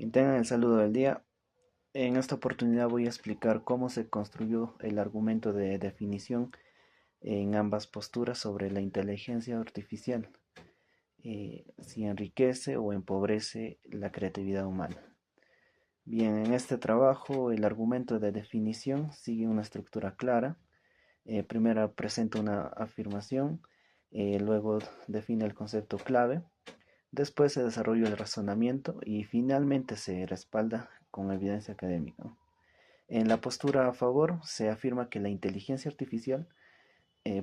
Y tengan el saludo del día. En esta oportunidad voy a explicar cómo se construyó el argumento de definición en ambas posturas sobre la inteligencia artificial, si enriquece o empobrece la creatividad humana. Bien, en este trabajo el argumento de definición sigue una estructura clara. Primero presenta una afirmación, luego define el concepto clave. Después se desarrolla el razonamiento y finalmente se respalda con evidencia académica. En la postura a favor se afirma que la inteligencia artificial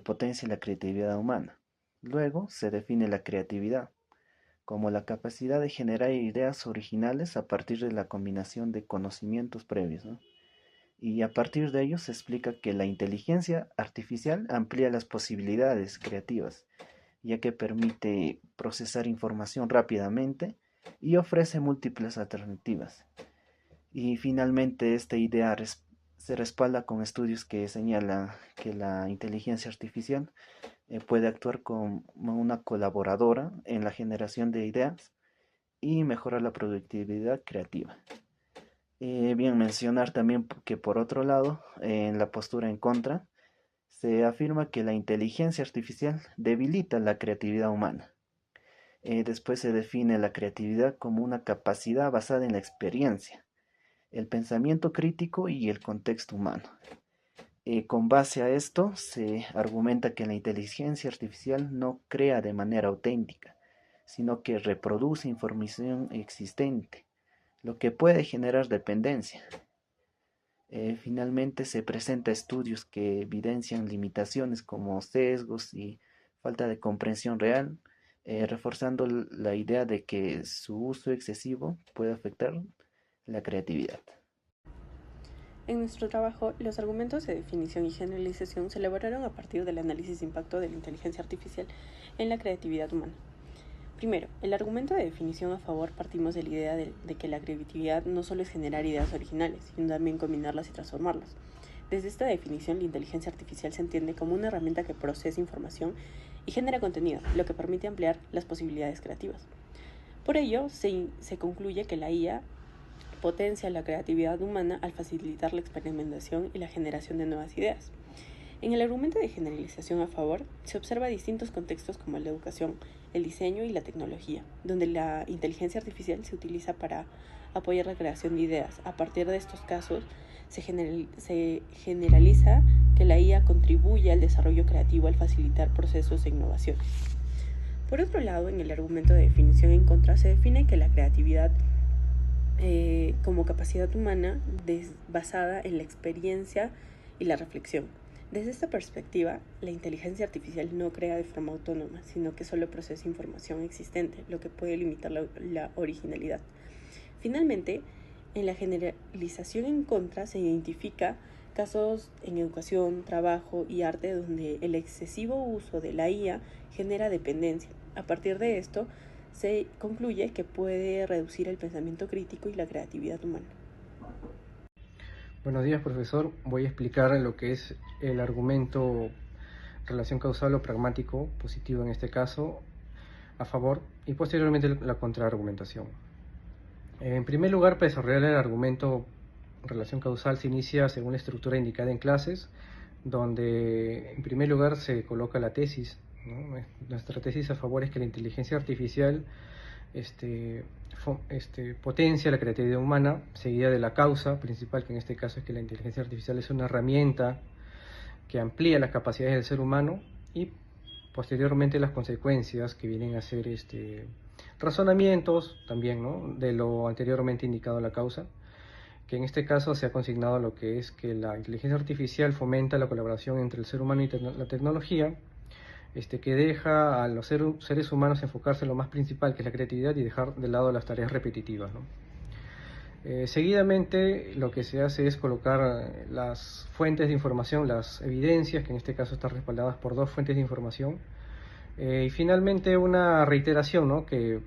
potencia la creatividad humana. Luego se define la creatividad como la capacidad de generar ideas originales a partir de la combinación de conocimientos previos, ¿no? Y a partir de ello se explica que la inteligencia artificial amplía las posibilidades creativas, ya que permite procesar información rápidamente y ofrece múltiples alternativas. Y finalmente esta idea se respalda con estudios que señalan que la inteligencia artificial puede actuar como una colaboradora en la generación de ideas y mejorar la productividad creativa. Bien, mencionar también que por otro lado, en la postura en contra, se afirma que la inteligencia artificial debilita la creatividad humana. Después se define la creatividad como una capacidad basada en la experiencia, el pensamiento crítico y el contexto humano. Con base a esto, se argumenta que la inteligencia artificial no crea de manera auténtica, sino que reproduce información existente, lo que puede generar dependencia. Finalmente se presenta estudios que evidencian limitaciones como sesgos y falta de comprensión real, reforzando la idea de que su uso excesivo puede afectar la creatividad. En nuestro trabajo, los argumentos de definición y generalización se elaboraron a partir del análisis de impacto de la inteligencia artificial en la creatividad humana. Primero, el argumento de definición a favor partimos de la idea de que la creatividad no solo es generar ideas originales, sino también combinarlas y transformarlas. Desde esta definición, la inteligencia artificial se entiende como una herramienta que procesa información y genera contenido, lo que permite ampliar las posibilidades creativas. Por ello, se concluye que la IA potencia la creatividad humana al facilitar la experimentación y la generación de nuevas ideas. En el argumento de generalización a favor, se observa distintos contextos como la educación, el diseño y la tecnología, donde la inteligencia artificial se utiliza para apoyar la creación de ideas. A partir de estos casos, se generaliza que la IA contribuye al desarrollo creativo al facilitar procesos de innovación. Por otro lado, en el argumento de definición en contra, se define que la creatividad como capacidad humana basada en la experiencia y la reflexión. Desde esta perspectiva, la inteligencia artificial no crea de forma autónoma, sino que solo procesa información existente, lo que puede limitar la originalidad. Finalmente, en la generalización en contra se identifica casos en educación, trabajo y arte donde el excesivo uso de la IA genera dependencia. A partir de esto, se concluye que puede reducir el pensamiento crítico y la creatividad humana. Buenos días, profesor. Voy a explicar lo que es el argumento relación causal o pragmático, positivo en este caso, a favor, y posteriormente la contraargumentación. En primer lugar, para desarrollar el argumento relación causal se inicia según la estructura indicada en clases, donde en primer lugar se coloca la tesis, ¿no? Nuestra tesis a favor es que la inteligencia artificial potencia la creatividad humana, seguida de la causa principal, que en este caso es que la inteligencia artificial es una herramienta que amplía las capacidades del ser humano, y posteriormente las consecuencias que vienen a ser razonamientos también, ¿no?, de lo anteriormente indicado en la causa, que en este caso se ha consignado lo que es que la inteligencia artificial fomenta la colaboración entre el ser humano y la tecnología, que deja a los seres humanos enfocarse en lo más principal, que es la creatividad, y dejar de lado las tareas repetitivas, ¿no? Seguidamente lo que se hace es colocar las fuentes de información, las evidencias, que en este caso están respaldadas por dos fuentes de información, y finalmente una reiteración, ¿no?, que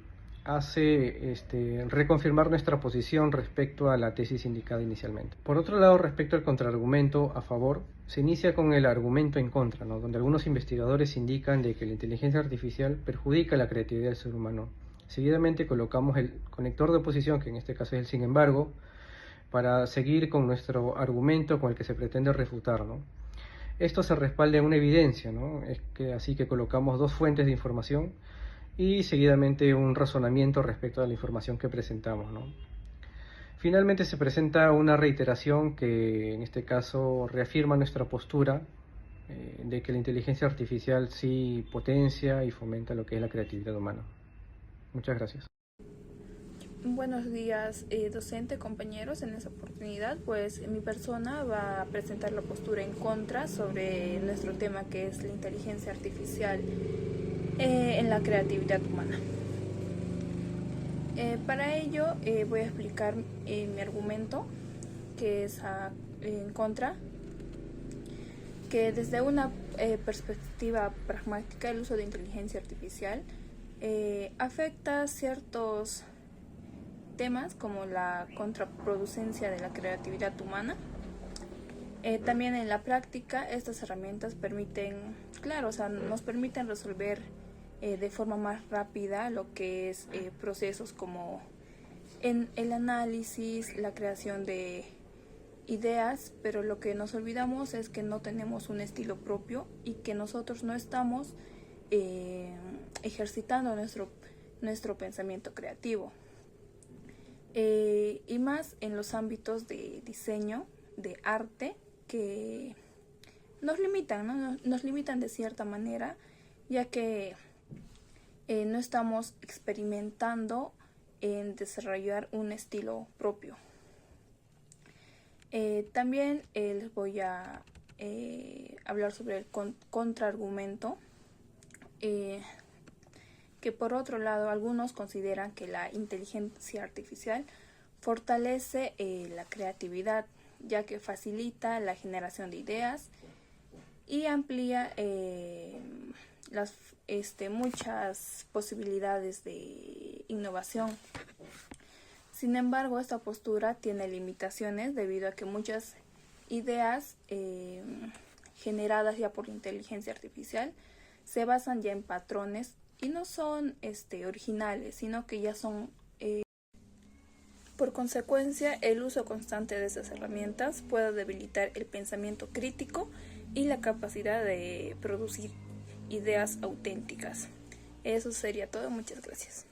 hace reconfirmar nuestra posición respecto a la tesis indicada inicialmente. Por otro lado, respecto al contraargumento a favor, se inicia con el argumento en contra, ¿no?, donde algunos investigadores indican de que la inteligencia artificial perjudica la creatividad del ser humano Seguidamente colocamos el conector de oposición, que en este caso es el sin embargo, para seguir con nuestro argumento con el que se pretende refutar, ¿no? Esto se respalda en una evidencia, ¿no? Así que colocamos dos fuentes de información y seguidamente un razonamiento respecto a la información que presentamos, ¿no? Finalmente se presenta una reiteración que en este caso reafirma nuestra postura de que la inteligencia artificial sí potencia y fomenta lo que es la creatividad humana. Muchas gracias. Buenos días, docente, compañeros. En esta oportunidad, pues mi persona va a presentar la postura en contra sobre nuestro tema, que es la inteligencia artificial en la creatividad humana. Para ello voy a explicar mi argumento, que es en contra, que desde una perspectiva pragmática el uso de inteligencia artificial afecta ciertos temas como la contraproducencia de la creatividad humana. También en la práctica estas herramientas nos permiten resolver de forma más rápida lo que es procesos como en el análisis, la creación de ideas, pero lo que nos olvidamos es que no tenemos un estilo propio y que nosotros no estamos ejercitando nuestro pensamiento creativo. Y más en los ámbitos de diseño, de arte, que nos limitan, ¿no? Nos limitan de cierta manera, ya que no estamos experimentando en desarrollar un estilo propio. También les voy a hablar sobre el contraargumento, que por otro lado algunos consideran que la inteligencia artificial fortalece la creatividad, ya que facilita la generación de ideas y amplía muchas posibilidades de innovación. Sin embargo, esta postura tiene limitaciones debido a que muchas ideas generadas ya por la inteligencia artificial se basan ya en patrones y no son originales, sino que ya son... Por consecuencia, el uso constante de esas herramientas puede debilitar el pensamiento crítico y la capacidad de producir ideas auténticas. Eso sería todo. Muchas gracias.